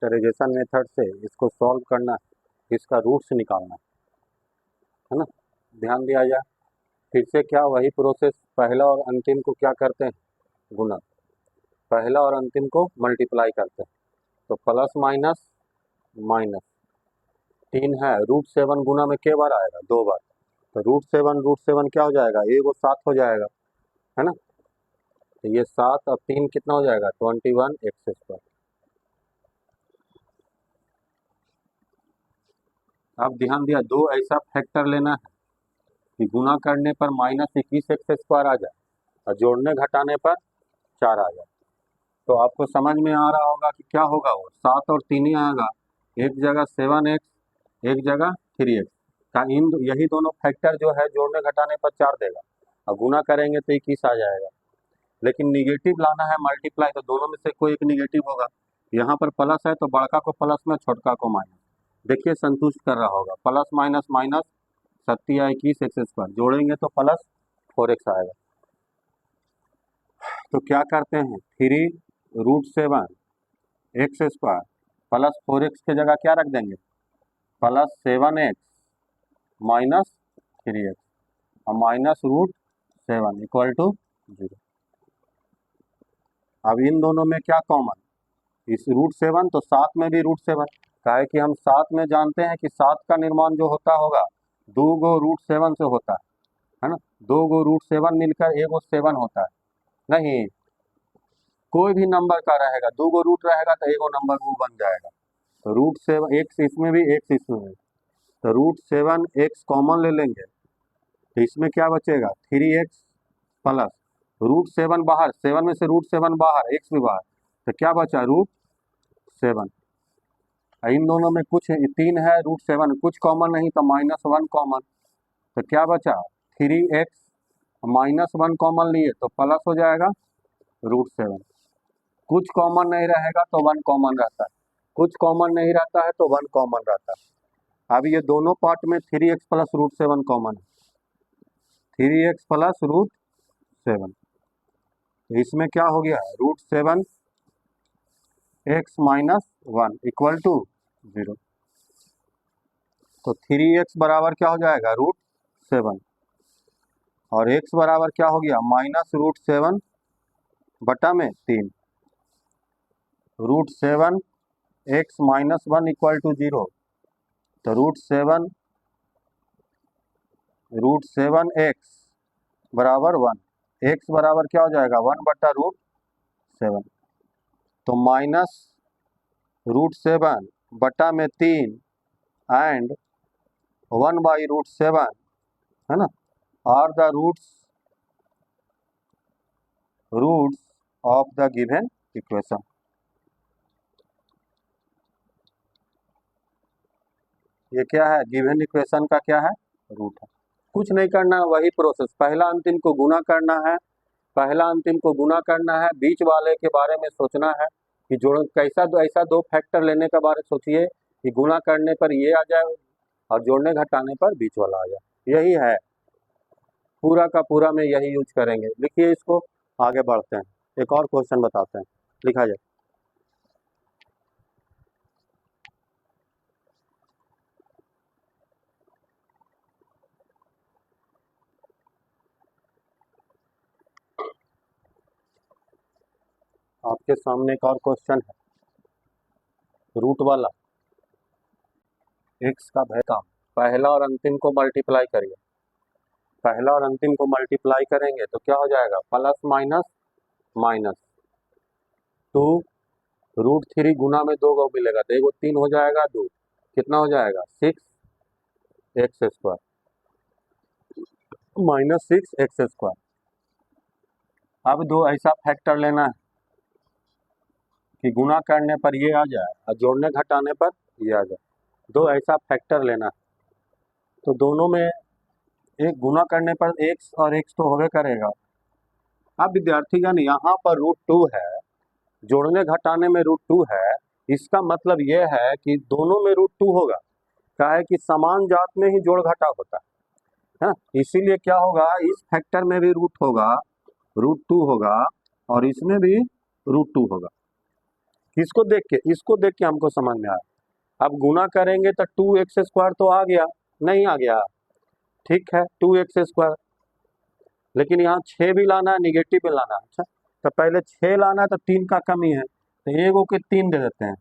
Factorisation method से इसको solve करना है, इसका रूट्स निकालना है ना। ध्यान दिया जाए फिर से, क्या वही प्रोसेस, पहला और अंतिम को क्या करते हैं, गुना, पहला और अंतिम को मल्टीप्लाई करते हैं, तो प्लस माइनस माइनस 3 है, √7 गुना में के बार आएगा, 2 बार, तो √7 क्या हो जाएगा, ये वो 7 हो जाएगा, है ना। तो ये 7 और 3 कितना हो जाएगा, 21x²। अब ध्यान दिया, दो ऐसा फैक्टर लेना है कि गुना करने पर -21x² आ जाए और जोड़ने घटाने पर 4 आ जाए। तो आपको समझ में आ रहा होगा कि क्या होगा, वो 7 और 3 ही आएगा, एक जगह 7x, एक जगह 3x का, इन यही दोनों फैक्टर जो है जोड़ने घटाने पर 4 देगा और गुना करेंगे तो 21 आ जाएगा। लेकिन निगेटिव लाना है मल्टीप्लाई, तो दोनों में से कोई एक निगेटिव होगा। यहाँ पर प्लस है तो बड़का को प्लस में, छोटका को माइनस, देखिए संतुष्ट कर रहा होगा, प्लस माइनस माइनस 21x², जोड़ेंगे तो प्लस 4x आएगा। तो क्या करते हैं, 3√7x² प्लस 4x की जगह क्या रख देंगे, प्लस 7x माइनस 3x और माइनस √7 इक्वल टू 0। अब इन दोनों में क्या कॉमन, इस √7, तो 7 में भी √7, क्या है कि हम 7 में जानते हैं कि 7 का निर्माण जो होता होगा 2 गो √7 से होता है ना, 2 गो √7 मिलकर 1 गो 7 होता है, नहीं कोई भी नंबर का रहेगा, 2 गो रूट रहेगा तो 1 गो नंबर वो बन जाएगा। तो √7 x इसमें भी, x इसमें भी, तो √7x कॉमन ले लेंगे, तो इसमें क्या बचेगा, 3x प्लस √7 बाहर, 7 में से √7 बाहर, x भी बाहर, तो क्या बचा, √7। इन दोनों में कुछ 3 है, √7 कुछ कॉमन नहीं, तो -1 कॉमन, तो क्या बचा, 3x -1 कॉमन लिए तो प्लस हो जाएगा √7। कुछ कॉमन नहीं रहेगा तो 1 कॉमन रहता है, कुछ कॉमन नहीं रहता है तो 1 कॉमन रहता है। अब ये दोनों पार्ट में 3x प्लस √7 कॉमन है, 3x प्लस √7, तो इसमें क्या हो गया, √7x -1 इक्वल टू 0। तो 3x बराबर क्या हो जाएगा, √7, और x बराबर क्या हो गया, -√7 बटा में 3, √7x -1 इक्वल टू 0, तो √7x बराबर 1, x बराबर क्या हो जाएगा, 1 बटा √7, तो -√7 बटा में 3 एंड 1 बाई √7, है ना, are the roots of the given equation. ये क्या है, गिवन इक्वेशन का क्या है, रूट है। कुछ नहीं करना है, वही प्रोसेस, पहला अंतिम को गुना करना है, पहला अंतिम को गुना करना है, बीच वाले के बारे में सोचना है कि जोड़ कैसा, ऐसा 2 फैक्टर लेने के बारे में सोचिए कि गुना करने पर ये आ जाए और जोड़ने घटाने पर बीच वाला आ जाए, यही है पूरा का पूरा में, यही यूज करेंगे। लिखिए इसको, आगे बढ़ते हैं, एक और क्वेश्चन बताते हैं, लिखा जाए। आपके सामने एक और क्वेश्चन है, रूट वाला, x का भैया, पहला और अंतिम को मल्टीप्लाई करिए, पहला और अंतिम को मल्टीप्लाई करेंगे तो क्या हो जाएगा, प्लस माइनस माइनस 2 √3 गुना में 2 गो मिलेगा, तो 1 गो 3 हो जाएगा, 2 कितना हो जाएगा, 6x² -6x²। अब 2 ऐसा फैक्टर लेना है कि गुना करने पर ये आ जाए और जोड़ने घटाने पर ये आ जाए, 2 ऐसा फैक्टर लेना है। तो दोनों में एक गुना करने पर x और x तो होवे करेगा। अब विद्यार्थीगण यहाँ पर √2 है, जोड़ने घटाने में √2 है, इसका मतलब ये है कि दोनों में √2 होगा, क्या है कि समान जात में ही जोड़ घटा होता है, इसीलिए क्या होगा, इस फैक्टर में भी रूट होगा, √2 होगा और इसमें भी √2 होगा। किसको देख के? इसको देख के हमको समझ में आया। अब गुना करेंगे तो 2x² तो आ गया, नहीं आ गया? ठीक है 2x², लेकिन यहाँ 6 भी लाना है, निगेटिव भी लाना है। अच्छा, तो पहले 6 लाना है तो 3 का कमी है, तो एगो के 3 दे देते हैं।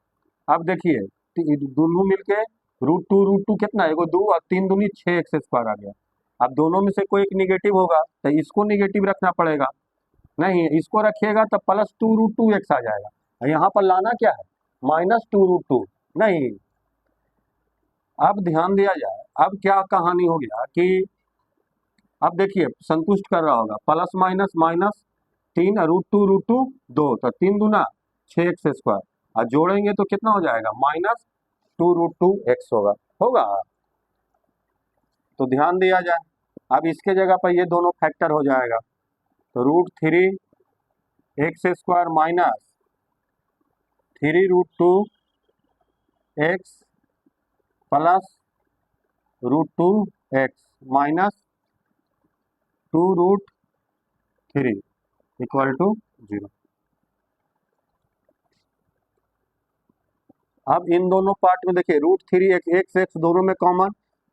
अब देखिए दोनों मिलके √2 कितना, एगो 2 और 3 दूनी 6x² आ गया। अब दोनों में से कोई एक निगेटिव होगा तो इसको निगेटिव रखना पड़ेगा, नहीं इसको रखिएगा तो +2√2x आ जाएगा। यहाँ पर लाना क्या है? -2√2, नहीं। अब ध्यान दिया जाए, अब क्या कहानी हो गया कि अब देखिए संतुष्ट कर रहा होगा, प्लस माइनस माइनस 3 √2 2, तो 3 दूना 6x², और जोड़ेंगे तो कितना हो जाएगा? -2√2x होगा। तो ध्यान दिया जाए, अब इसके जगह पर ये दोनों फैक्टर हो जाएगा, तो √3x² minus 3√2x plus √2x minus 2√3 equal to 0। अब इन दोनों पार्ट में देखिए √3 x दोनों में कॉमन,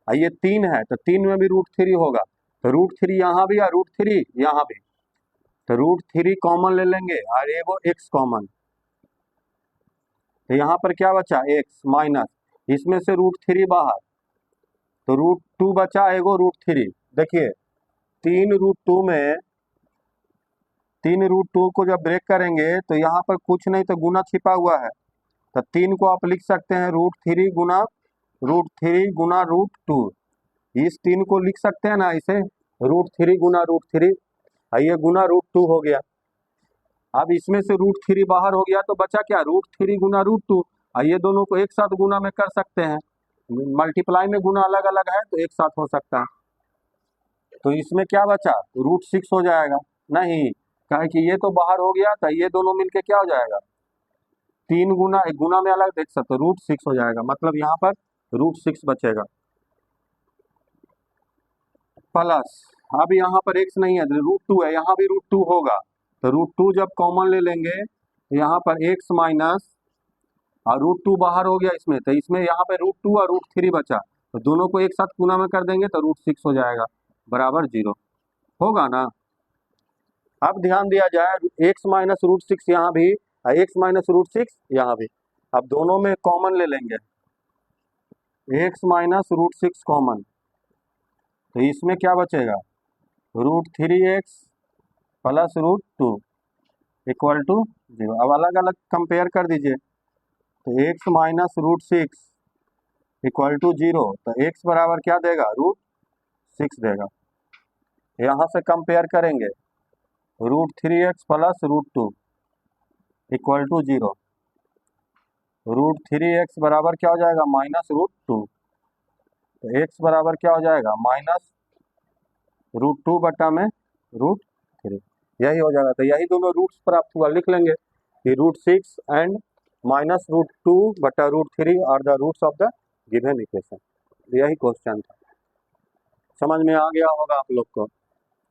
ये 3 है तो 3 में भी √3 होगा, तो √3 यहाँ भी और √3 यहाँ भी, तो √3 कॉमन ले लेंगे और एगो x कॉमन, तो यहाँ पर क्या बचा? x माइनस, इसमें से √3 बाहर, तो √2 बचा, एगो √3। देखिए 3√2 में 3√2 को जब ब्रेक करेंगे तो यहाँ पर कुछ नहीं तो गुना छिपा हुआ है, तो 3 को आप लिख सकते हैं √3 गुना √2, इस 3 को लिख सकते हैं ना इसे, √3 गुना √3, ये गुना √2 हो गया। अब इसमें से √3 बाहर हो गया तो बचा क्या? √3 गुना √2, ये दोनों को एक साथ गुना में कर सकते हैं, मल्टीप्लाई में गुना अलग अलग है तो एक साथ हो सकता है, तो इसमें क्या बचा? √6 हो जाएगा, नहीं कहे कि ये तो बाहर हो गया, तो ये दोनों मिलके क्या हो जाएगा? 3 गुना, एक गुना में अलग देख सकते हो, √6 हो जाएगा, मतलब यहाँ पर √6 बचेगा। प्लस अब यहाँ पर x नहीं है, √2 है, यहाँ भी √2 होगा, तो √2 जब कॉमन ले लेंगे तो यहाँ पर x माइनस, और √2 बाहर हो गया इसमें, तो इसमें यहाँ पे √2 और √3 बचा, तो दोनों को एक साथ गुना में कर देंगे तो √6 हो जाएगा, बराबर 0 होगा ना। अब ध्यान दिया जाए, x माइनस √6 यहाँ भी, x माइनस √6 यहाँ भी, अब दोनों में कॉमन ले लेंगे, x माइनस √6 कॉमन, तो इसमें क्या बचेगा? √3x plus √2 equal to 0। अब अलग अलग कंपेयर कर दीजिए, तो x माइनस √6 इक्वल टू 0, तो x बराबर क्या देगा? √6 देगा। यहाँ से कंपेयर करेंगे, √3x plus √2 equal to 0, √3x बराबर क्या हो जाएगा? -√2, तो x बराबर क्या हो जाएगा? -√2 बटा में √3, यही हो जाएगा। तो यही दोनों रूट्स प्राप्त हुआ, लिख लेंगे कि √6 एंड -√2 बटा √3 are the roots of the given equation. यही क्वेश्चन था, समझ में आ गया होगा आप लोग को,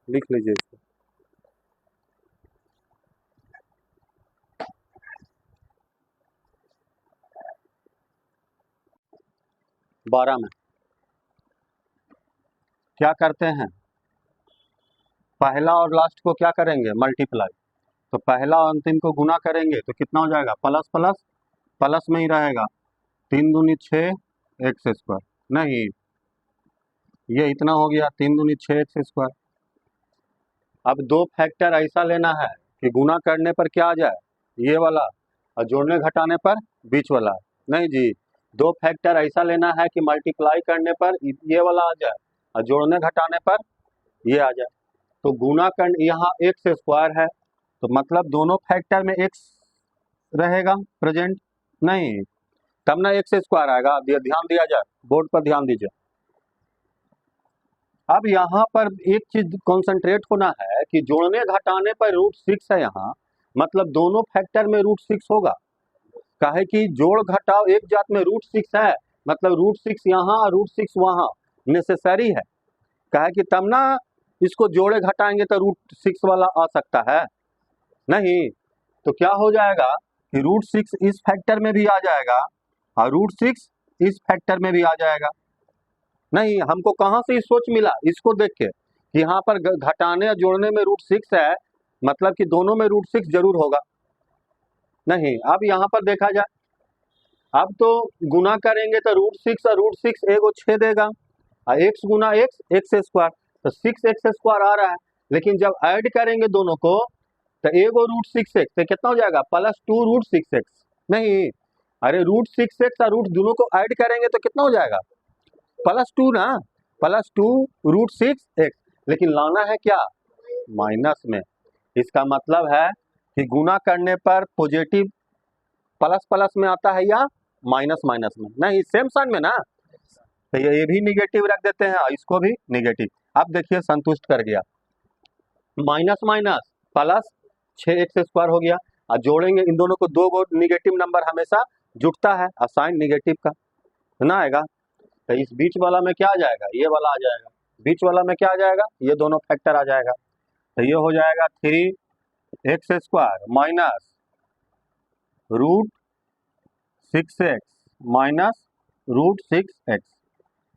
लिख लीजिए इसको। 12 में क्या करते हैं? पहला और लास्ट को क्या करेंगे? मल्टीप्लाई, तो पहला और अंतिम को गुना करेंगे तो कितना हो जाएगा? प्लस प्लस प्लस में ही रहेगा, 3 दूनी 6 x², नहीं ये इतना हो गया, 3 दूनी 6 x²। अब दो फैक्टर ऐसा लेना है कि गुना करने पर क्या आ जाए? ये वाला, और जोड़ने घटाने पर बीच वाला, नहीं जी, दो फैक्टर ऐसा लेना है कि मल्टीप्लाई करने पर ये वाला आ जाए और जोड़ने घटाने पर ये आ जाए। तो गुना कर, यहाँ x² है तो मतलब दोनों फैक्टर में x रहेगा प्रेजेंट, नहीं तब ना x² आएगा। ध्यान दिया जाए, बोर्ड पर ध्यान दीजिए। अब यहाँ पर एक चीज कॉन्सेंट्रेट होना है कि जोड़ने घटाने पर √6 है यहाँ, मतलब दोनों फैक्टर में √6 होगा, काहे कि जोड़ घटाव एक जात में √6 है, मतलब √6 यहाँ और √6 वहाँ नेसेसरी है, काहे कि तब ना इसको जोड़े घटाएंगे तो √6 वाला आ सकता है, नहीं तो क्या हो जाएगा? कि रूट 6 इस फैक्टर में भी आ जाएगा और रूट 6 इस फैक्टर में भी आ जाएगा। नहीं, हमको कहाँ से ये सोच मिला? इसको देख के कि यहाँ पर घटाने और जोड़ने में रूट 6 है, मतलब कि दोनों में रूट 6 जरूर होगा। नहीं, अब यहाँ पर देखा जाए, अब तो गुना करेंगे तो रूट 6 और रूट 6 एगो 6 देगा और एक्स गुना एक्स एक्स स्क्वायर, तो 6x स्क्वायर आ रहा है। लेकिन जब ऐड करेंगे दोनों को तो एगो रूट 6x तो कितना हो जाएगा? +2 रूट 6x। नहीं, अरे रूट 6x और रूट दोनों को ऐड करेंगे तो कितना हो जाएगा? +2 ना, +2 रूट 6x। लेकिन लाना है क्या? माइनस में। इसका मतलब है कि गुना करने पर पॉजिटिव प्लस प्लस में आता है या माइनस माइनस में? नहीं, सेम साइन में ना, तो ये भी निगेटिव रख देते हैं और इसको भी निगेटिव। अब देखिए संतुष्ट कर गया, minus minus plus 6x square हो गया और जोड़ेंगे इन दोनों को, दो गो निगेटिव नंबर हमेशा जुटता है और साइन निगेटिव का ना आएगा, तो इस बीच वाला में क्या आ जाएगा? ये वाला आ जाएगा। बीच वाला में क्या आ जाएगा? ये दोनों फैक्टर आ जाएगा। तो ये हो जाएगा 3x square minus root 6x minus root 6x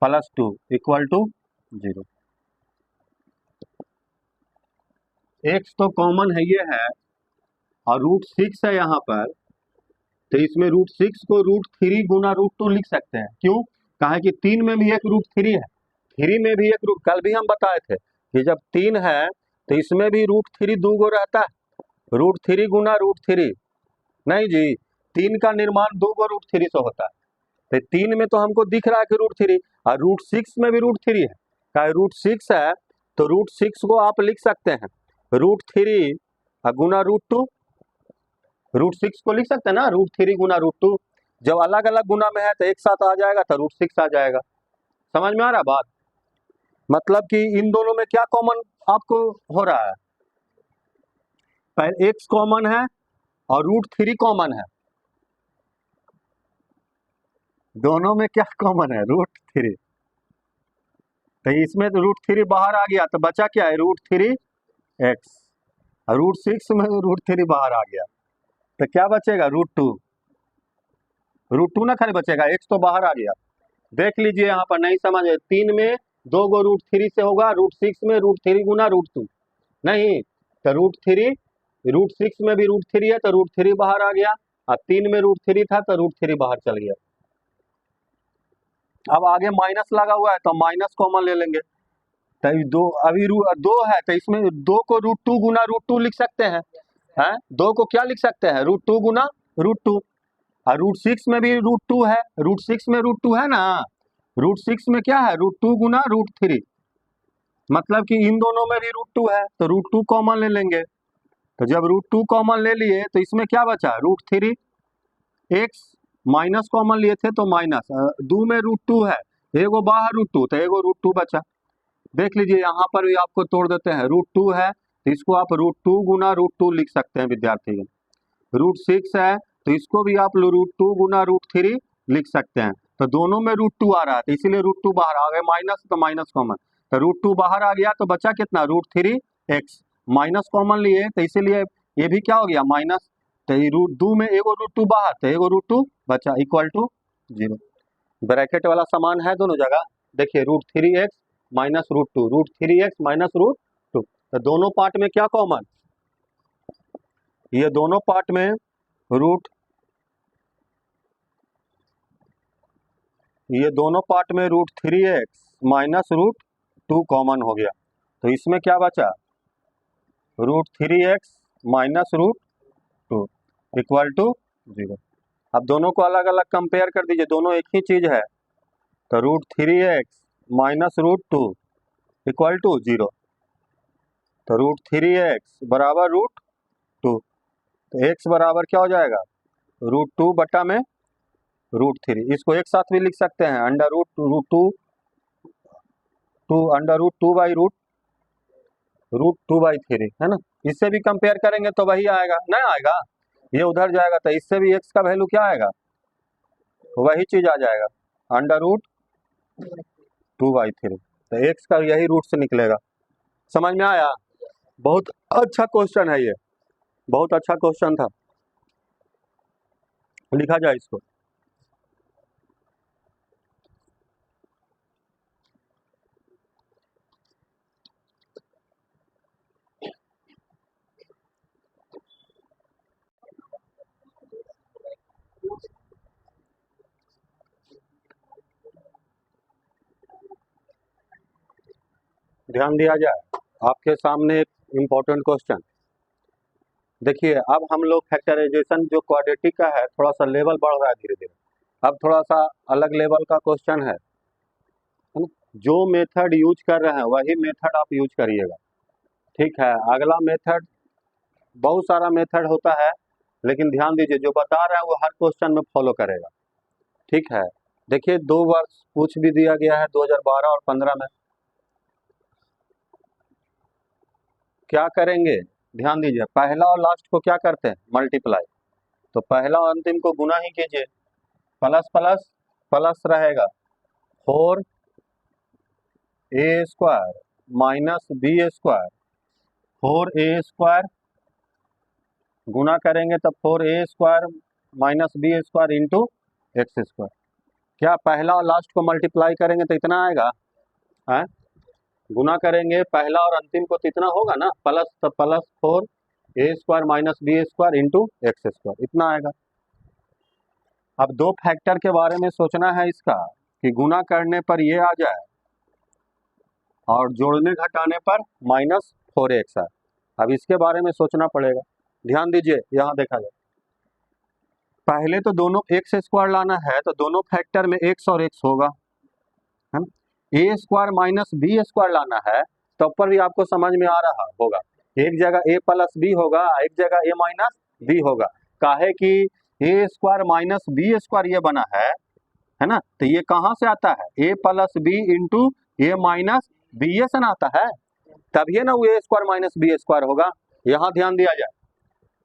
+2 equal to 0। x तो कॉमन है, ये है, और रूट 6 है यहाँ पर, तो इसमें रूट 6 को रूट 3 गुना रूट 2 लिख सकते हैं। क्यों? कहा कि 3 में भी एक रूट 3 है, 3 में भी एक रूट, कल भी हम बताए थे कि जब 3 है तो इसमें भी रूट 3 दो गो रहता है, रूट 3 गुना रूट 3। नहीं जी, 3 का निर्माण दो गो रूट 3 से होता है, तो 3 में तो हमको दिख रहा है कि रूट 3, और रूट 6 में भी रूट 3 है। क्या रूट 6 है तो रूट 6 को आप लिख सकते हैं रूट 3 गुना रूट 2, रूट 6 को लिख सकते हैं ना, रूट 3 गुना रूट 2। जब अलग अलग गुना में है तो एक साथ आ जाएगा तो रूट 6 आ जाएगा। समझ में आ रहा बात? मतलब कि इन दोनों में क्या कॉमन आपको हो रहा है? पहले x कॉमन है और रूट 3 कॉमन है, दोनों में क्या कॉमन है? रूट 3। तो इसमें तो रूट 3 बाहर आ गया तो बचा क्या है? Root 3x। रूट 6 में रूट 3 बाहर आ गया तो क्या बचेगा? रूट 2। रूट 2 ना खाली बचेगा, x तो बाहर आ गया। देख लीजिए यहाँ पर, नहीं समझ है, 3 में दो गो रूट 3 से होगा, रूट 6 में रूट 3 गुना रूट 2। नहीं, तो रूट 3, रूट 6 में भी रूट 3 है तो रूट 3 बाहर आ गया, और 3 में रूट 3 था तो रूट 3 बाहर चल गया। अब आगे माइनस लगा हुआ है तो माइनस कॉमन ले लेंगे, तो दो, अभी दो है तो इसमें दो को रूट 2 गुना रूट 2 लिख सकते हैं, हैं? दो को क्या लिख सकते हैं? रूट 2 गुना रूट 2। और रूट 6 में भी रूट 2 है, रूट 6 में रूट 2 है ना, रूट 6 में क्या है? रूट 2 गुना रूट 3, मतलब कि इन दोनों में भी रूट 2 है तो रूट 2 कॉमन ले लेंगे। तो जब रूट 2 कॉमन ले लिए तो इसमें क्या बचा? रूट 3 x माइनस कॉमन लिए थे तो माइनस, दो में रूट 2 है, एगो बाहर रूट 2 तो एगो रूट 2 बचा। देख लीजिए यहाँ पर भी आपको तोड़ देते हैं, रूट 2 है तो इसको आप रूट 2 गुना रूट 2 लिख सकते हैं विद्यार्थी। रूट 6 है तो इसको भी आप रूट 2 गुना रूट 3 लिख सकते हैं। तो दोनों में रूट 2 आ रहा है तो इसीलिए रूट 2 बाहर आ गया, माइनस तो माइनस कॉमन, तो रूट 2 बाहर आ गया तो बचा कितना? Root 3x। माइनस कॉमन लिए तो इसीलिए ये भी क्या हो गया? माइनस। तो ये रूट 2 में एगो रूट 2 बाहर तो एगो रूट 2 बचा इक्वल टू 0। ब्रैकेट वाला समान है दोनों जगह। देखिए root 3x minus root 2, root 3x minus root 2, तो दोनों पार्ट में क्या कॉमन? ये दोनों पार्ट में रूट, ये दोनों पार्ट में root 3x minus root 2 common हो गया, तो इसमें क्या बचा? Root 3x minus root 2 equal to 0। अब दोनों को अलग अलग कंपेयर कर दीजिए, दोनों एक ही चीज है, तो root 3x minus root 2 equal to 0। तो रूट 3x बराबर रूट 2, तो x बराबर क्या हो जाएगा? रूट 2 बटा में रूट 3। इसको एक साथ भी लिख सकते हैं, under root 2 under root 2 by root 2/3 है ना। इससे भी कंपेयर करेंगे तो वही आएगा, नहीं आएगा, ये उधर जाएगा तो इससे भी x का वैल्यू क्या आएगा? वही चीज आ जाएगा, अंडर रूट 2/3, तो x का यही रूट से निकलेगा। समझ में आया? बहुत अच्छा क्वेश्चन है ये, बहुत अच्छा क्वेश्चन था। लिखा जाए इसको। ध्यान दिया जाए, आपके सामने एक इम्पोर्टेंट क्वेश्चन। देखिए अब हम लोग फैक्टराइजेशन जो क्वाड्रेटिक का है थोड़ा सा लेवल बढ़ रहा है धीरे धीरे, अब थोड़ा सा अलग लेवल का क्वेश्चन है ना? जो मेथड यूज कर रहे हैं वही मेथड आप यूज करिएगा, ठीक है। अगला मेथड, बहुत सारा मेथड होता है, लेकिन ध्यान दीजिए जो बता रहा है वो हर क्वेश्चन में फॉलो करेगा, ठीक है। देखिए 2 वर्ष पूछ भी दिया गया है 2012 और 15 में। क्या करेंगे, ध्यान दीजिए, पहला और लास्ट को क्या करते हैं, मल्टीप्लाई। तो पहला और अंतिम को गुना ही कीजिए, प्लस प्लस प्लस रहेगा 4a² माइनस b², 4a² गुना करेंगे तब 4a² minus b² into x²। क्या पहला और लास्ट को मल्टीप्लाई करेंगे तो इतना आएगा, है? गुना करेंगे पहला और अंतिम को तो इतना होगा ना, प्लस, तो plus 4a² minus b² into x², इतना आएगा। अब दो फैक्टर के बारे में सोचना है इसका, कि गुना करने पर ये आ जाए और जोड़ने घटाने पर -4x आए। अब इसके बारे में सोचना पड़ेगा। ध्यान दीजिए, यहाँ देखा जाए, पहले तो दोनों x² लाना है तो दोनों फैक्टर में x और x होगा, है ना। a² माइनस b² लाना है तो ऊपर भी आपको समझ में आ रहा होगा, एक जगह a प्लस b होगा, एक जगह a माइनस b होगा। काहे कि a² माइनस b² ये बना है ना, तो ये कहाँ से आता है, a plus b into a minus b, ये से ना आता है, तभी ना वो a² माइनस b² होगा। यहाँ ध्यान दिया जाए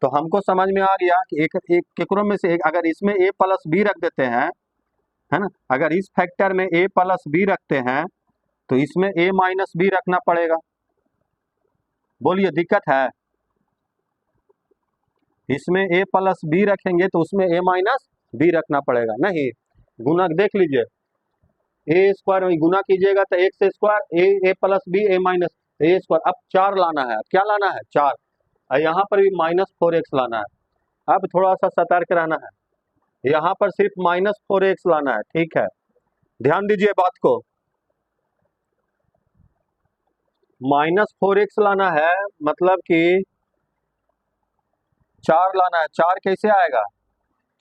तो हमको समझ में आ गया कि एक केकरो में से एक, अगर इसमें a प्लस b रख देते हैं, है ना, अगर इस फैक्टर में a प्लस b रखते हैं तो इसमें a माइनस b रखना पड़ेगा। बोलिए दिक्कत है, इसमें a प्लस b रखेंगे तो उसमें a माइनस b रखना पड़ेगा। नहीं, गुना देख लीजिए, a² गुना कीजिएगा तो x² a plus b a minus a²। अब 4 लाना है, क्या लाना है, 4, और यहाँ पर भी -4x लाना है। अब थोड़ा सा सतर्क रहना है, यहाँ पर सिर्फ -4x लाना है, ठीक है। ध्यान दीजिए बात को, -4x लाना है मतलब कि 4 लाना है। 4 कैसे आएगा,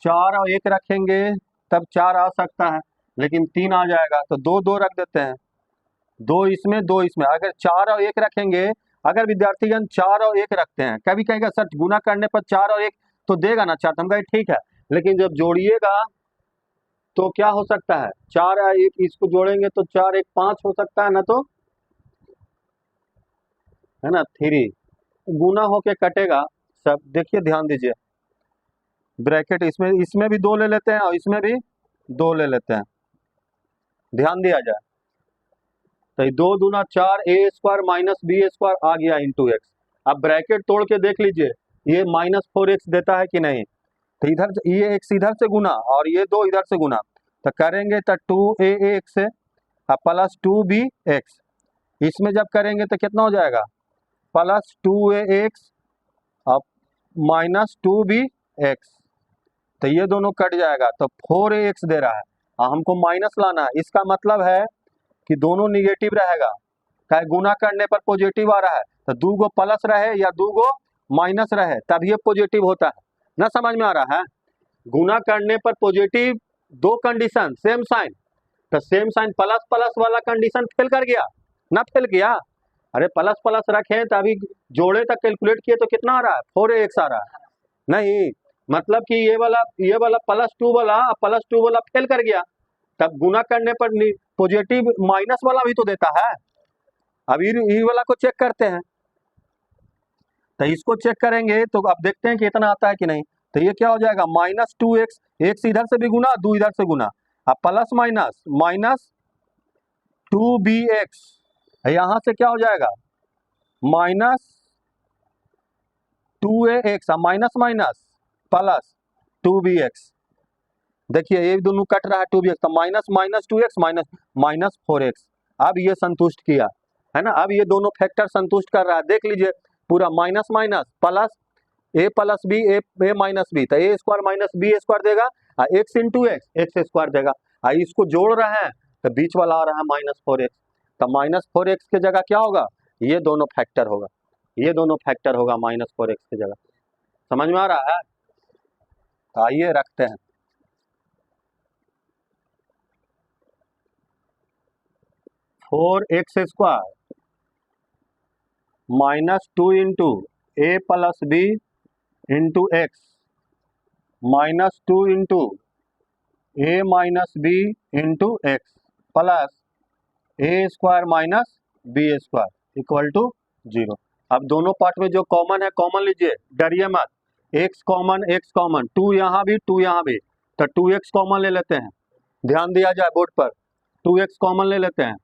4 और 1 रखेंगे तब 4 आ सकता है, लेकिन 3 आ जाएगा तो 2 2 रख देते हैं, 2 इसमें 2 इसमें। अगर 4 और 1 रखेंगे, अगर विद्यार्थीगण 4 और 1 रखते हैं, कभी कहेगा सर गुना करने पर 4 और 1 तो देगा ना 4, तो हम कहे ठीक है, लेकिन जब जोड़िएगा तो क्या हो सकता है, 4 और 1 इसको जोड़ेंगे तो 4 1 5 हो सकता है ना, तो है ना 3 गुना होके कटेगा सब। देखिए ध्यान दीजिए, ब्रैकेट इसमें भी 2 ले लेते हैं और इसमें भी 2 ले लेते हैं, ध्यान दिया जाए तो 2 दूना 4 a² माइनस b² आ गया इंटू x। अब ब्रैकेट तोड़ के देख लीजिए, ये -4x देता है कि नहीं, तो इधर ये x इधर से गुना और ये 2 इधर से गुना, तो करेंगे तो 2ax से प्लस 2bx, इसमें जब करेंगे तो कितना हो जाएगा, प्लस 2ax अब माइनस 2bx, तो ये दोनों कट जाएगा तो 4ax दे रहा है और हमको माइनस लाना है। इसका मतलब है कि दोनों निगेटिव रहेगा, चाहे गुना करने पर पॉजिटिव आ रहा है तो 2 गो प्लस रहे या 2 गो माइनस रहे तब ये पॉजिटिव होता है ना, समझ में आ रहा है। गुना करने पर पॉजिटिव, 2 कंडीशन सेम साइन, तो सेम साइन प्लस प्लस वाला कंडीशन फेल कर गया ना, फेल किया, अरे प्लस प्लस रखे तो अभी जोड़े तक कैलकुलेट किए तो कितना आ रहा है, 4ax आ रहा है। नहीं, मतलब कि ये वाला +2 वाला +2 वाला फेल कर गया, तब गुना करने पर पॉजिटिव माइनस वाला भी तो देता है। अब ये वाला को चेक करते हैं, तो इसको चेक करेंगे तो अब देखते हैं कि इतना आता है कि नहीं, तो ये क्या हो जाएगा, -2x, x इधर से भी गुना 2 इधर से गुना, अब प्लस माइनस -2bx, यहां से क्या हो जाएगा -2ax, माइनस प्लस 2bx, देखिए ये दोनों कट रहा है 2x, तो minus minus 2x minus minus 4x। अब ये संतुष्ट किया है ना, अब ये दोनों फैक्टर संतुष्ट कर रहा है। देख लीजिए पूरा माइनस माइनस प्लस ए प्लस बी ए माइनस बी, तो A square minus B square देगा, एक्स इंटू एक्स स्क्वायर देगा। इसको जोड़ रहे हैं तो बीच वाला आ रहा है माइनस 4x, तो माइनस 4x की जगह क्या होगा, ये दोनों फैक्टर होगा, ये दोनों फैक्टर होगा माइनस 4x की जगह। समझ में आ रहा है? तो आइए रखते हैं। 4x square minus 2 into a plus b into x minus 2 into a minus b into x plus a square minus B square equal to 0। अब दोनों पार्ट में जो कॉमन है कॉमन लीजिए, डरिए मत। एक्स कॉमन 2 यहाँ भी 2 यहाँ भी, तो 2x कॉमन ले लेते हैं। ध्यान दिया जाए बोर्ड पर, 2x कॉमन ले लेते हैं,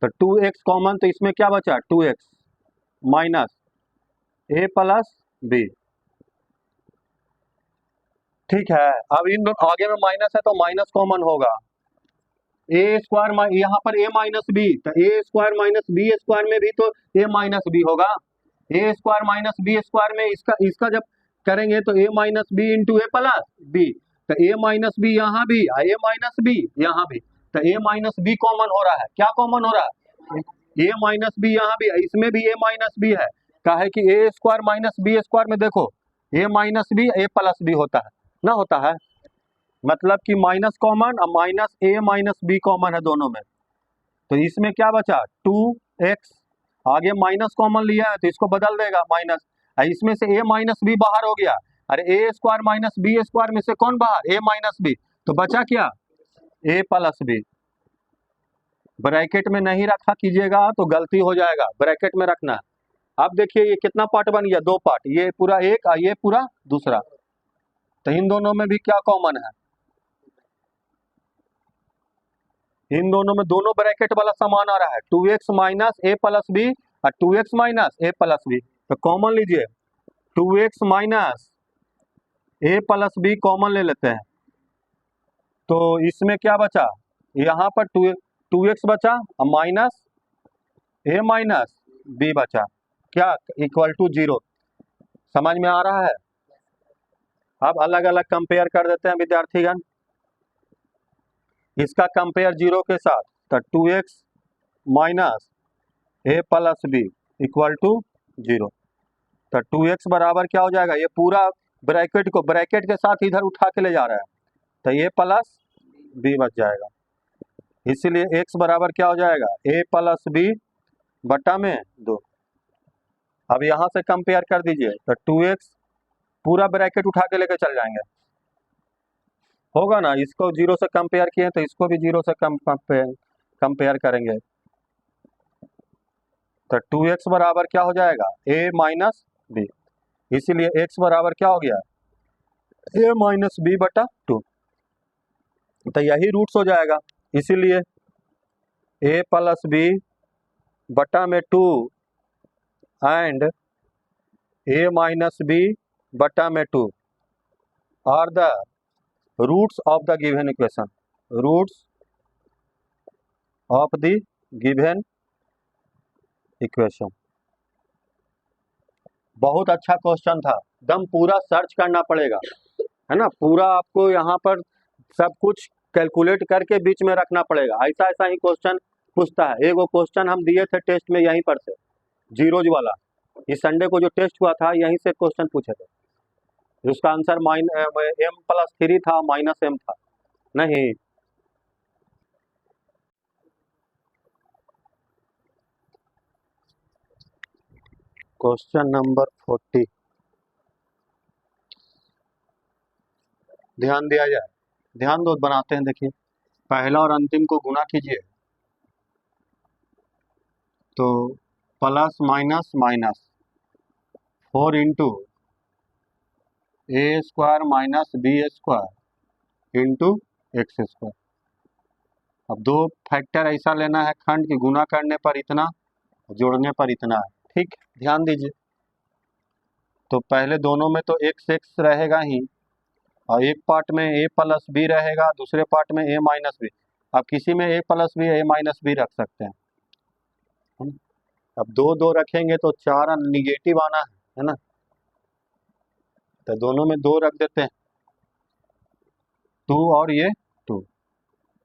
तो 2x कॉमन, तो इसमें क्या बचा 2x minus a plus B. ठीक है, अब इन आगे में माइनस है तो माइनस कॉमन होगा। ए स्क्वायर यहाँ पर ए माइनस बी, तो A square minus B square में भी तो ए माइनस बी होगा। A square minus B square में इसका जब करेंगे तो ए minus b into a plus B, तो ए माइनस बी यहाँ भी ए माइनस बी यहाँ भी, तो ए माइनस बी कॉमन हो रहा है। क्या कॉमन हो रहा है? ए माइनस बी यहाँ भी, इसमें भी ए माइनस बी है। क्या है कि a square minus B square में देखो ए माइनस बी ए प्लस बी होता है ना, होता है, मतलब कि माइनस कॉमन और माइनस ए माइनस बी कॉमन है दोनों में। तो इसमें क्या बचा 2x, आगे माइनस कॉमन लिया है तो इसको बदल देगा माइनस, इसमें से ए माइनस बी बाहर हो गया। अरे ए स्क्वायर माइनस बी स्क्वायर में से कौन बाहर, ए माइनस बी, तो बचा क्या ए प्लस बी। ब्रैकेट में नहीं रखा कीजिएगा तो गलती हो जाएगा, ब्रैकेट में रखना है। अब देखिए ये कितना पार्ट बन गया, 2 पार्ट, ये पूरा एक और ये पूरा दूसरा, तो इन दोनों में भी क्या कॉमन है, इन दोनों में दोनों ब्रैकेट वाला समान आ रहा है, 2x minus a plus B और 2x minus a plus B, तो कॉमन लीजिए 2x minus a plus b common ले लेते हैं, तो इसमें क्या बचा, यहाँ पर 2x बचा और माइनस ए माइनस बी बचा, क्या इक्वल टू 0। समझ में आ रहा है? अब अलग अलग कंपेयर कर देते हैं विद्यार्थीगण, इसका कंपेयर 0 के साथ, तो 2x minus a plus b equal to 0, तो 2x बराबर क्या हो जाएगा, ये पूरा ब्रैकेट को ब्रैकेट के साथ इधर उठा के ले जा रहा है, तो ये प्लस बी बच जाएगा, इसीलिए x बराबर क्या हो जाएगा a प्लस बी बटा में 2। अब यहाँ से कंपेयर कर दीजिए, तो 2x पूरा ब्रैकेट उठा के लेके चल जाएंगे, होगा ना, इसको 0 से कंपेयर किए तो इसको भी 0 से कंपेयर करेंगे, तो 2x बराबर क्या हो जाएगा a माइनस बी, इसीलिए x बराबर क्या हो गया a माइनस बी बटा 2, तो यही रूट्स हो जाएगा, इसीलिए a प्लस बी बटा में 2 एंड a माइनस बी बटा में 2 are the roots of the given equation, roots of the given equation. बहुत अच्छा क्वेश्चन था, एकदम पूरा सर्च करना पड़ेगा, है ना, पूरा आपको यहाँ पर सब कुछ कैलकुलेट करके बीच में रखना पड़ेगा, ऐसा ऐसा ही क्वेश्चन पूछता है। एक वो क्वेश्चन हम दिए थे टेस्ट में यहीं पर से, जीरोज वाला, इस संडे को जो टेस्ट हुआ था यहीं से क्वेश्चन पूछे थे, उसका आंसर m+3 था -m था नहीं। क्वेश्चन नंबर 40, ध्यान दिया जाए, ध्यान दो, बनाते हैं। देखिए पहला और अंतिम को गुना कीजिए, तो plus minus minus 4 into a square minus B square into x square. अब दो फैक्टर ऐसा लेना है खंड की गुना करने पर इतना, जोड़ने पर इतना है, ठीक, ध्यान दीजिए। तो पहले दोनों में तो एक्स एक्स रहेगा ही, और एक पार्ट में a प्लस बी रहेगा, दूसरे पार्ट में a माइनस बी। अब किसी में a plus b a minus b रख सकते हैं। अब दो दो रखेंगे तो चार निगेटिव आना है ना, तो दोनों में दो रख देते हैं, 2 और ये 2,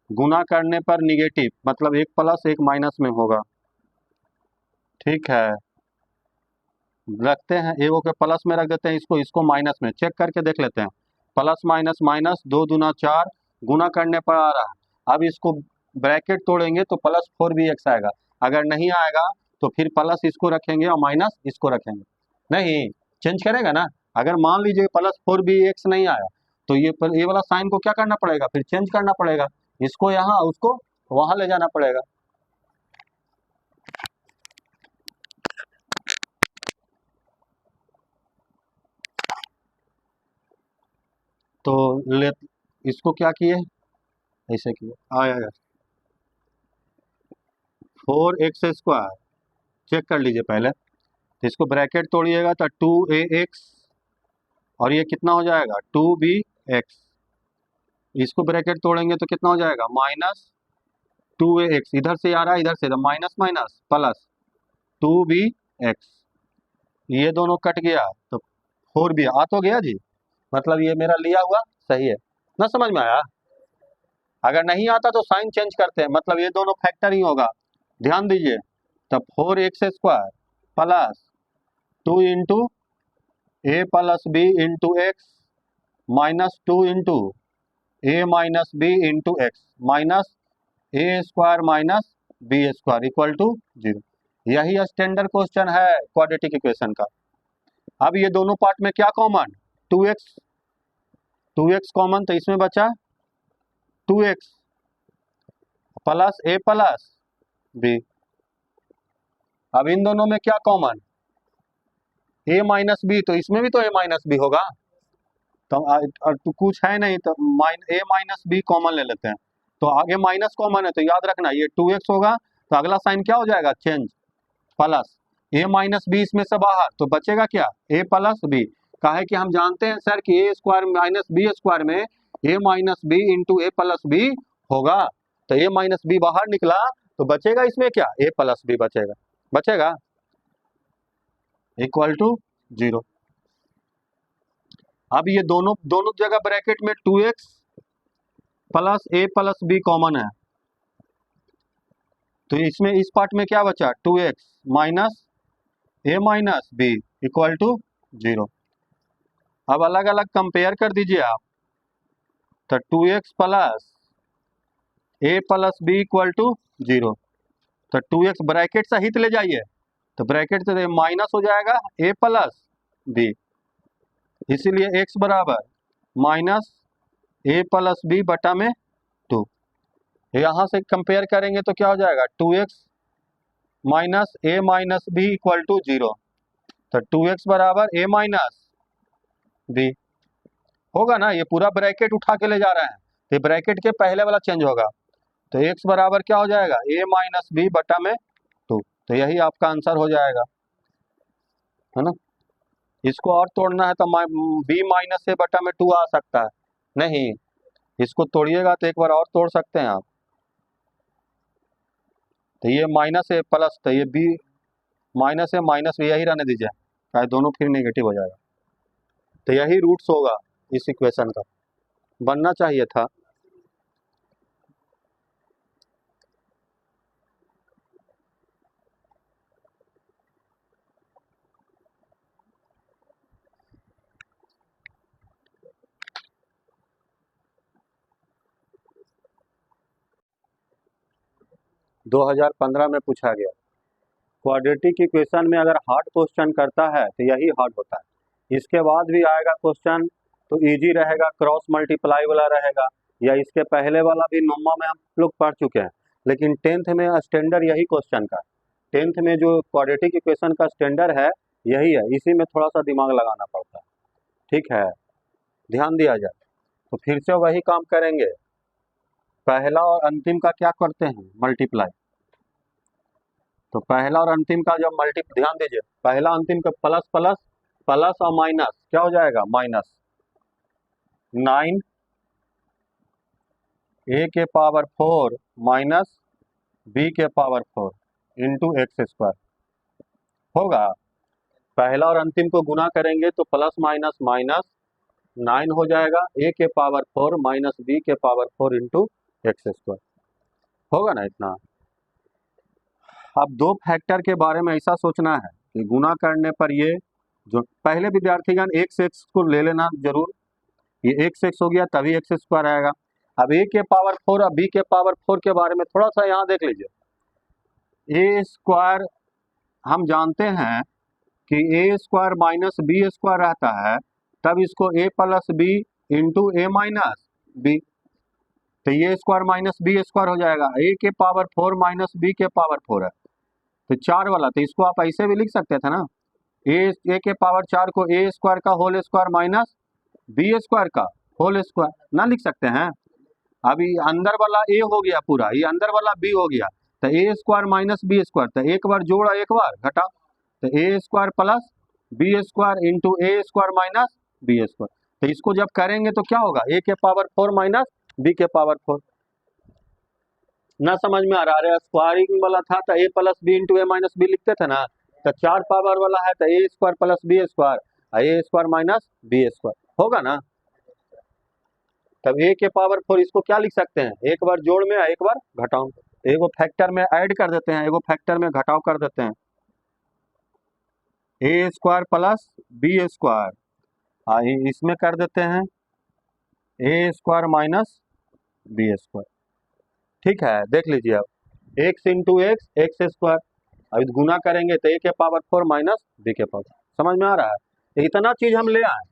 गुना करने पर निगेटिव मतलब एक प्लस एक माइनस में होगा। ठीक है, रखते हैं, एगो के प्लस में रख देते हैं, इसको माइनस में, चेक करके देख लेते हैं। प्लस माइनस माइनस, 2 दूना 4, गुना करने पर आ रहा है। अब इसको ब्रैकेट तोड़ेंगे तो प्लस 4bx आएगा। अगर नहीं आएगा तो फिर प्लस इसको रखेंगे और माइनस इसको रखेंगे। नहीं, चेंज करेगा ना। अगर मान लीजिए प्लस 4bx नहीं आया तो ये वाला साइन को क्या करना पड़ेगा, फिर चेंज करना पड़ेगा, इसको यहाँ उसको वहां ले जाना पड़ेगा। तो ले इसको क्या किए, ऐसे किए, आया 4x²। चेक कर लीजिए पहले, तो इसको ब्रैकेट तोड़िएगा तो 2ax और ये कितना हो जाएगा 2bx। इसको ब्रैकेट तोड़ेंगे तो कितना हो जाएगा -2ax। इधर से आ रहा है, इधर से माइनस माइनस प्लस 2bx, ये दोनों कट गया तो 4b आ तो गया जी, मतलब ये मेरा लिया हुआ सही है ना, समझ में आया। अगर नहीं आता तो साइन चेंज करते हैं, मतलब ये दोनों फैक्टर ही होगा, ध्यान दीजिए। तब 4x² plus 2 into a plus b into x minus 2 into a minus b into x minus a² minus b² equal to 0। यही स्टैंडर्ड क्वेश्चन है क्वाड्रेटिक इक्वेशन का। अब ये दोनों पार्ट में क्या कॉमन, 2x कॉमन, तो इसमें बचा 2x plus a plus b। अब इन दोनों में क्या कॉमन, a माइनस बी, तो इसमें भी तो a माइनस बी होगा, तो कुछ है नहीं तो a माइनस बी कॉमन ले लेते हैं। तो आगे माइनस कॉमन है तो याद रखना ये 2x होगा, तो अगला साइन क्या हो जाएगा change, plus a minus b इसमें से बाहर, तो बचेगा क्या a प्लस बी। काहे कि हम जानते हैं सर कि a² माइनस b² में a minus b into a plus b होगा, तो a माइनस बी बाहर निकला तो बचेगा इसमें क्या a प्लस बी बचेगा इक्वल टू 0। अब ये दोनों जगह ब्रैकेट में 2x plus a plus b common है, तो इसमें इस पार्ट में क्या बचा 2x minus a minus b equal to 0। अब अलग अलग कंपेयर कर दीजिए आप, तो 2x plus a plus b equal to 0, तो 2x ब्रैकेट सहित ले जाइए, तो ब्रैकेट से माइनस हो जाएगा a प्लस बी, इसीलिए x बराबर माइनस a प्लस बी बटा में 2। यहां से कंपेयर करेंगे तो क्या हो जाएगा 2x minus a minus b equal to 0, तो 2x बराबर a माइनस बी होगा ना। ये पूरा ब्रैकेट उठा के ले जा रहे हैं, तो ब्रैकेट के पहले वाला चेंज होगा, तो x बराबर क्या हो जाएगा a माइनस बी बटा में 2, तो यही आपका आंसर हो जाएगा, है ना। इसको और तोड़ना है तो b माइनस a बटा में 2 आ सकता है, नहीं इसको तोड़िएगा तो एक बार और तोड़ सकते हैं आप, तो ये माइनस a प्लस, तो ये b minus a minus b यही रहने दीजिए, चाहे दोनों फिर नेगेटिव हो जाएगा। तो यही रूट्स होगा इस इक्वेशन का, बनना चाहिए था। दो 2015 में पूछा गया क्वाड्रेटिक इक्वेशन में, अगर हार्ड क्वेश्चन करता है तो यही हार्ड होता है। इसके बाद भी आएगा क्वेश्चन तो इजी रहेगा, क्रॉस मल्टीप्लाई वाला रहेगा, या इसके पहले वाला भी नोमा में हम लोग पढ़ चुके हैं, लेकिन 10th में स्टैंडर्ड यही क्वेश्चन का, 10th में जो क्वाड्रेटिक इक्वेशन का स्टैंडर्ड है यही है, इसी में थोड़ा सा दिमाग लगाना पड़ता है। ठीक है, ध्यान दिया जाए तो फिर से वही काम करेंगे, पहला और अंतिम का क्या करते हैं मल्टीप्लाई, तो पहला और अंतिम का जब ध्यान दीजिए, पहला अंतिम का प्लस प्लस प्लस और माइनस क्या हो जाएगा माइनस, 9 a के पावर 4 माइनस b के पावर 4 इंटू एक्स स्क्वायर होगा। पहला और अंतिम को गुना करेंगे तो प्लस माइनस माइनस 9 हो जाएगा, a के पावर 4 माइनस b के पावर 4 इंटू एक्स स्क्वायर होगा ना इतना। अब दो फैक्टर के बारे में ऐसा सोचना है कि गुना करने पर ये जो पहले विद्यार्थीगण एक्स एक्स को ले लेना जरूर, ये एक्स एक्स हो गया तभी एक्स स्क्वायर आएगा। अब a के पावर 4 और b के पावर 4 के बारे में थोड़ा सा यहाँ देख लीजिए। ए स्क्वायर हम जानते हैं कि a square minus B square रहता है, तब इसको a plus b into a minus b, तो ये स्क्वायर माइनस बी स्क्वायर हो जाएगा। a के पावर 4 माइनस बी के पावर 4 है तो 4 वाला, तो इसको आप ऐसे भी लिख सकते थे ना, a के पावर 4 को a स्क्वायर का whole square minus B square का होल स्क्वायर ना लिख सकते हैं। अभी अंदर वाला a हो गया पूरा, ये अंदर वाला b हो गया, तो a square minus B square, तो एक बार जोड़ा एक बार घटा, तो a square plus B square into a square minus B square, तो इसको जब करेंगे तो क्या होगा, a के पावर 4 माइनस बी के पावर 4। ना समझ में आ रहा है, स्क्वायरिंग वाला था तो a plus b into a minus b लिखते थे ना, तो 4 पावर वाला है तो a square plus B square, A square minus B square होगा ना। तब a के पावर 4 इसको क्या लिख सकते हैं, एक बार जोड़ में एक बार घटाओ, एगो फैक्टर में ऐड कर देते हैं, एगो फैक्टर में घटाव कर देते हैं, ए स्क्वायर प्लस बी स्क्वायर, इसमें कर देते हैं ए स्क्वायर माइनस बी स्क्वायर। ठीक है, देख लीजिए अब x into x x square, अब गुना करेंगे तो ए के पावर 4 माइनस बी के पावर, समझ में आ रहा है। तो इतना चीज हम ले आए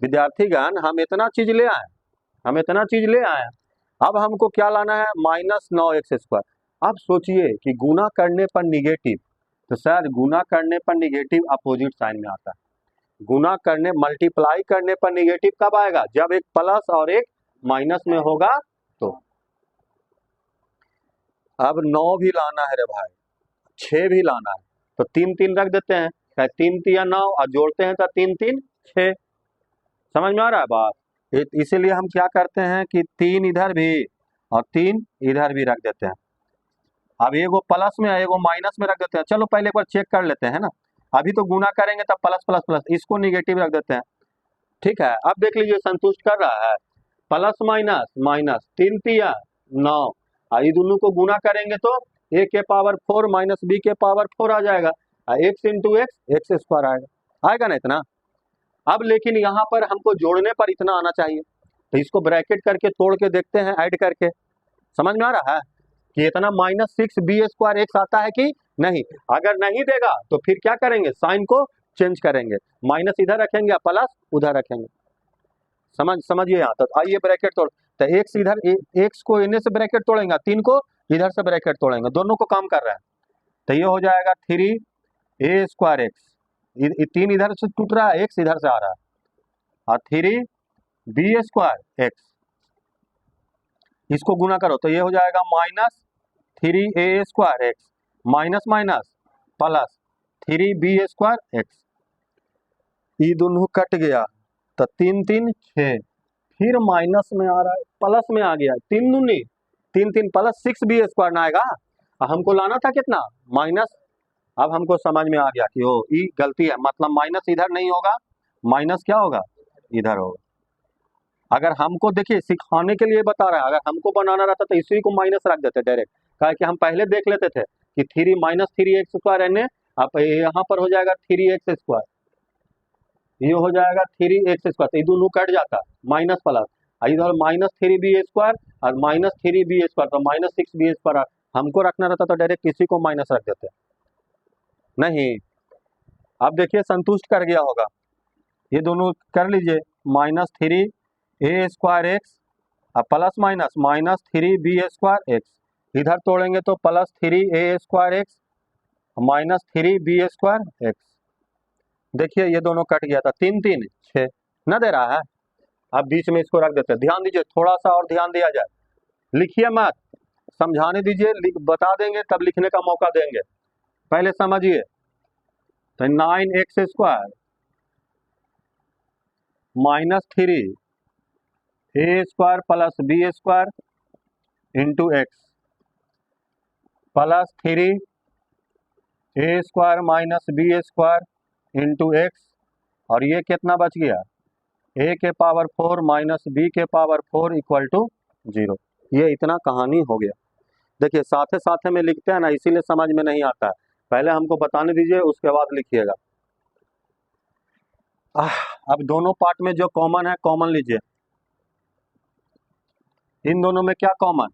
विद्यार्थीगण, हम इतना चीज ले आए, हम इतना चीज ले आए। अब हमको क्या लाना है, माइनस 9 एक्स स्क्वायर। अब सोचिए कि गुना करने पर निगेटिव, तो शायद गुना करने पर निगेटिव अपोजिट साइन में आता है। गुना करने मल्टीप्लाई करने पर निगेटिव कब आएगा, जब एक प्लस और एक माइनस में होगा। तो अब 9 भी लाना है रे भाई, 6 भी लाना है, तो 3 3 रख देते हैं, 3 3 9 और जोड़ते हैं तो 3 3 6। समझ में आ रहा है बात। इसीलिए हम क्या करते हैं कि 3 इधर भी और 3 इधर भी रख देते हैं। अब एगो प्लस में एगो माइनस में रख देते हैं। चलो पहले एक बार चेक कर लेते हैं ना, अभी तो गुना करेंगे तब प्लस प्लस प्लस, इसको निगेटिव रख देते हैं। ठीक है, अब देख लीजिए संतुष्ट कर रहा है, प्लस माइनस माइनस 3 3 9, ये दोनों को गुना करेंगे तो a के पावर 4 माइनस बी के पावर 4 आ जाएगा, x into x x square आएगा, आएगा ना इतना। अब लेकिन यहाँ पर हमको जोड़ने पर इतना आना चाहिए, तो इसको ब्रैकेट करके तोड़ के देखते हैं ऐड करके, समझ में आ रहा है कि इतना माइनस 6 बी स्क्वायर एक्स आता है कि नहीं। अगर नहीं देगा तो फिर क्या करेंगे, साइन को चेंज करेंगे, माइनस इधर रखेंगे प्लस उधर रखेंगे। समझिए यहाँ तक। आइए ब्रैकेट तोड़, तो एक्स इधर एक्स को इन्हें से ब्रैकेट तोड़ेंगे, 3 को इधर से ब्रैकेट तोड़ेंगे, दोनों को काम कर रहे हैं, तो ये हो जाएगा 3 ए स्क्वायर एक्स, 3 इधर से टूट रहा है, एक्स इधर से आ रहा है, और 3 बी स्क्वायर एक्स, इसको गुना करो तो ये हो जाएगा माइनस 3 ए square x minus minus plus 3 B square x, ये दोनों कट गया तो 3 3 6, फिर माइनस में आ रहा है प्लस में आ गया, 3 दूनी 3 3 प्लस 6 बी स्क्वायर ना आएगा, हमको लाना था कितना माइनस। अब हमको समझ में आ गया कि ओ ये गलती है, मतलब माइनस इधर नहीं होगा, माइनस क्या होगा इधर होगा। अगर हमको देखिए सिखाने के लिए बता रहा है, अगर हमको बनाना रहता तो इसी को माइनस रख देते डायरेक्ट, कहा कि हम पहले देख लेते थे कि 3 माइनस 3 एक्स स्क्वायर एन, अब यहाँ पर हो जाएगा 3 एक्स स्क्वायर, ये हो जाएगा 3 एक्स स्क्वायर, तो ये दोनों कट जाता माइनस प्लस, इधर माइनस 3 बी स्क्वायर और माइनस 3 बी स्क्वायर, तो माइनस 6 बी स्क्वायर। हमको रखना रहता तो डायरेक्ट किसी को माइनस रख देते, नहीं। अब देखिए संतुष्ट कर गया होगा, ये दोनों कर लीजिए, माइनस 3 ए स्क्वायर एक्स और plus minus minus 3 B square X, इधर तोड़ेंगे तो प्लस 3 ए square x minus 3 B square X. देखिए ये दोनों कट गया था, 3 3 6 न दे रहा है। अब बीच में इसको रख देते हैं, ध्यान दीजिए, थोड़ा सा और ध्यान दिया जाए, लिखिए मत, समझाने दीजिए, बता देंगे तब लिखने का मौका देंगे, पहले समझिए। तो 9 एक्स स्क्वायर माइनस 3 ए square plus B square into x plus 3 ए square minus B square into X, और ये कितना बच गया, ए के पावर 4 माइनस बी के पावर 4 इक्वल टू 0। ये इतना कहानी हो गया। देखिए साथे साथे में लिखते हैं ना, इसीलिए समझ में नहीं आता है, पहले हमको बताने दीजिए उसके बाद लिखिएगा। अब दोनों पार्ट में जो कॉमन है कॉमन लीजिए। इन दोनों में क्या कॉमन,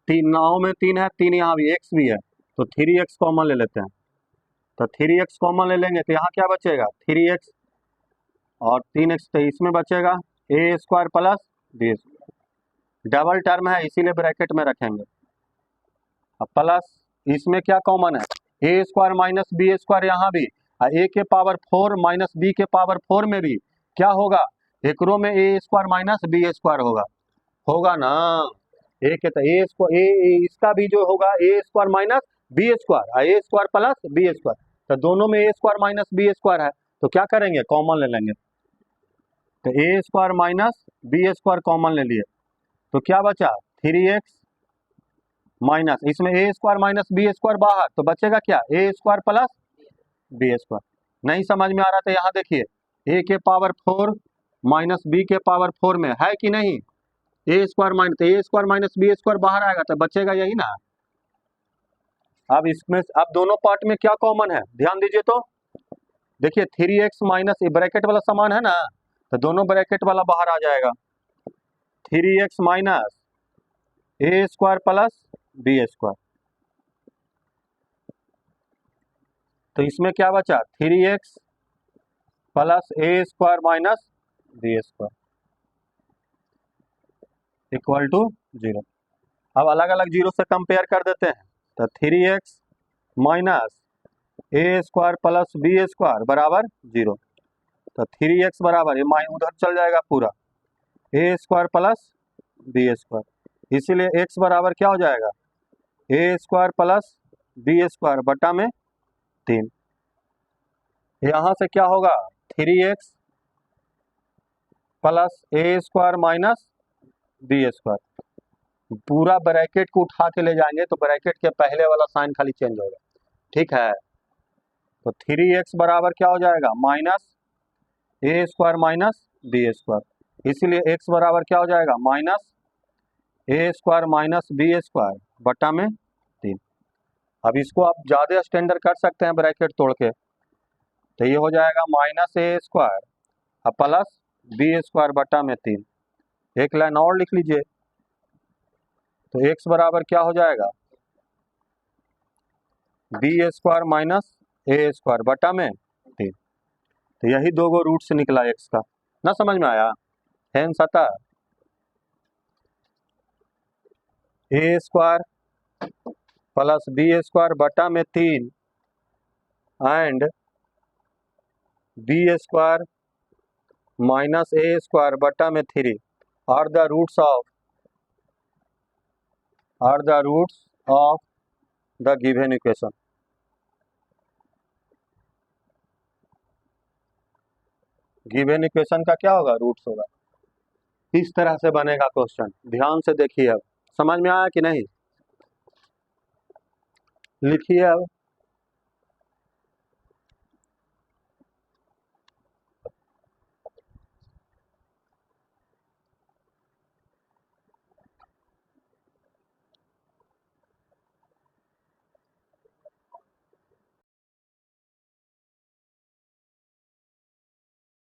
तीन नाव में 3 है, 3 यहाँ भी एक्स भी है, तो 3x कॉमन ले लेते हैं। तो 3x कॉमन ले लेंगे तो यहाँ क्या बचेगा 3x और 3x, तो इसमें बचेगा A square plus B square, double term है इसीलिए ब्रैकेट में रखेंगे। अब प्लस इसमें क्या कॉमन है, ए स्क्वायर माइनस बी स्क्वायर यहाँ भी, और ए के पावर 4 माइनस बी के पावर 4 में भी क्या होगा, एक रो में A square minus B square होगा ना, ए के तो ए स्क्वायर ए इसका भी जो होगा A square minus B square, A square plus B square, तो दोनों में A square minus B square है, तो क्या करेंगे कॉमन ले लेंगे। तो A square minus B square common ले लिए, तो क्या बचा 3x माइनस, इसमें A square minus B square बाहर, तो बचेगा क्या A square plus B square. नहीं समझ में आ रहा था यहाँ देखिए, ए के पावर 4 माइनस बी के पावर 4 में है कि नहीं, ए स्क्वायर माइनस बी स्क्वायर बाहर आएगा तो बचेगा यही ना। अब इसमें अब दोनों पार्ट में क्या कॉमन है ध्यान दीजिए, तो देखिए 3x माइनस ब्रैकेट वाला समान है ना, तो दोनों ब्रैकेट वाला बाहर आ जाएगा, 3x minus a square plus B square, तो इसमें क्या बचा 3x plus a square minus B square equal to 0। अब अलग अलग जीरो से कंपेयर कर देते हैं, तो 3x minus a square plus B square बराबर 0, तो 3x बराबर ये माइन उधर चल जाएगा पूरा, ए स्क्वायर प्लस बी स्क्वायर, इसीलिए x बराबर क्या हो जाएगा ए स्क्वायर प्लस बी स्क्वायर बटा में 3। यहाँ से क्या होगा 3x plus a square minus B square, पूरा ब्रैकेट को उठा के ले जाएंगे तो ब्रैकेट के पहले वाला साइन खाली चेंज होगा, ठीक है। तो 3x बराबर क्या हो जाएगा minus a square minus B square, इसीलिए x बराबर क्या हो जाएगा minus a square minus B square बटा में 3। अब इसको आप ज़्यादा स्टैंडर्ड कर सकते हैं ब्रैकेट तोड़ के, तो ये हो जाएगा minus a square plus B square बटा में 3। एक लाइन और लिख लीजिए, तो x बराबर क्या हो जाएगा B square minus a square बटा में 3। तो यही दो गो रूट से निकला x का, ना समझ में आया, हेंस अतः a square plus B square बटा में 3 and b square minus a square बटा में 3 are the roots of the given equation. Given equation का क्या होगा रूट्स होगा, इस तरह से बनेगा क्वेश्चन। ध्यान से देखिए, अब समझ में आया कि नहीं, लिखिए अब